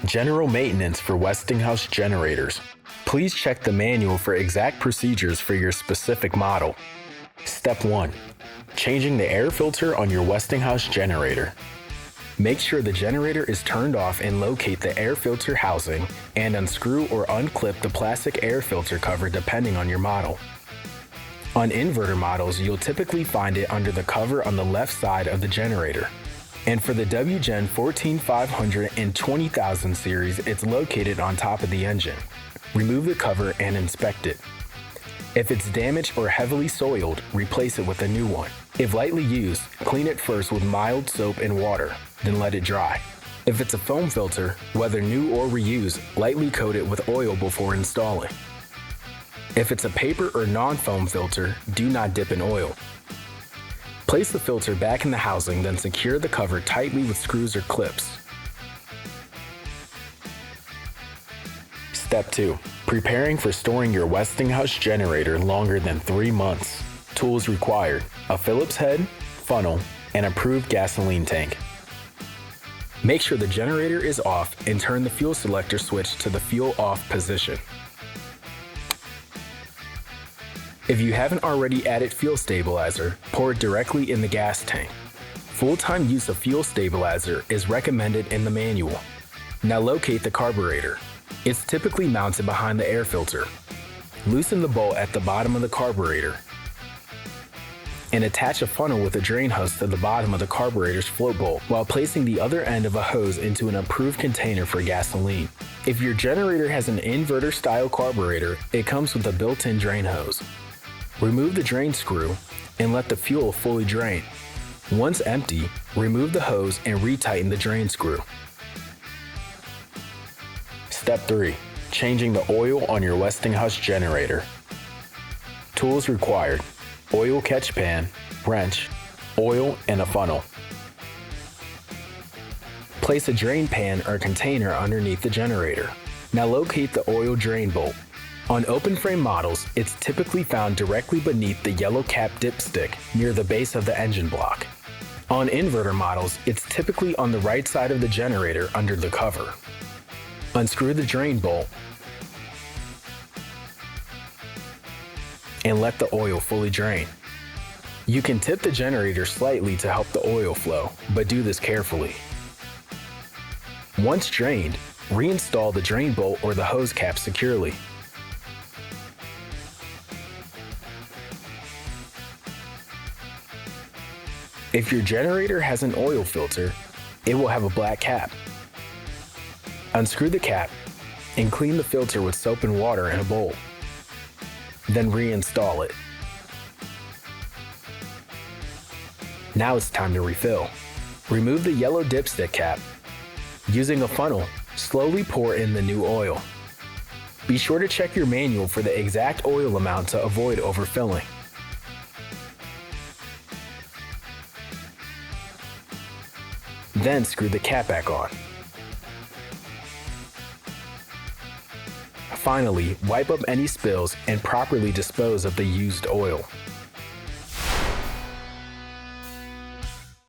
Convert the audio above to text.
General maintenance for Westinghouse Generators. Please check the manual for exact procedures for your specific model. Step 1. Changing the air filter on your Westinghouse generator. Make sure the generator is turned off and locate the air filter housing and unscrew or unclip the plastic air filter cover depending on your model. On inverter models, you'll typically find it under the cover on the left side of the generator. And for the WGen 14500 and 20000 series, it's located on top of the engine. Remove the cover and inspect it. If it's damaged or heavily soiled, replace it with a new one. If lightly used, clean it first with mild soap and water, then let it dry. If it's a foam filter, whether new or reused, lightly coat it with oil before installing. If it's a paper or non-foam filter, do not dip in oil. Place the filter back in the housing, then secure the cover tightly with screws or clips. Step 2. Preparing for storing your Westinghouse generator longer than 3 months. Tools required: a Phillips head, funnel, and approved gasoline tank. Make sure the generator is off and turn the fuel selector switch to the fuel off position. If you haven't already added fuel stabilizer, pour it directly in the gas tank. Full-time use of fuel stabilizer is recommended in the manual. Now locate the carburetor. It's typically mounted behind the air filter. Loosen the bolt at the bottom of the carburetor and attach a funnel with a drain hose to the bottom of the carburetor's float bolt while placing the other end of a hose into an approved container for gasoline. If your generator has an inverter-style carburetor, it comes with a built-in drain hose. Remove the drain screw and let the fuel fully drain. Once empty, remove the hose and retighten the drain screw. Step 3. Changing the oil on your Westinghouse generator. Tools required: oil catch pan, wrench, oil, and a funnel. Place a drain pan or container underneath the generator. Now locate the oil drain bolt. On open frame models, it's typically found directly beneath the yellow cap dipstick near the base of the engine block. On inverter models, it's typically on the right side of the generator under the cover. Unscrew the drain bolt and let the oil fully drain. You can tip the generator slightly to help the oil flow, but do this carefully. Once drained, reinstall the drain bolt or the hose cap securely. If your generator has an oil filter, it will have a black cap. Unscrew the cap and clean the filter with soap and water in a bowl. Then reinstall it. Now it's time to refill. Remove the yellow dipstick cap. Using a funnel, slowly pour in the new oil. Be sure to check your manual for the exact oil amount to avoid overfilling. Then screw the cap back on. Finally, wipe up any spills and properly dispose of the used oil.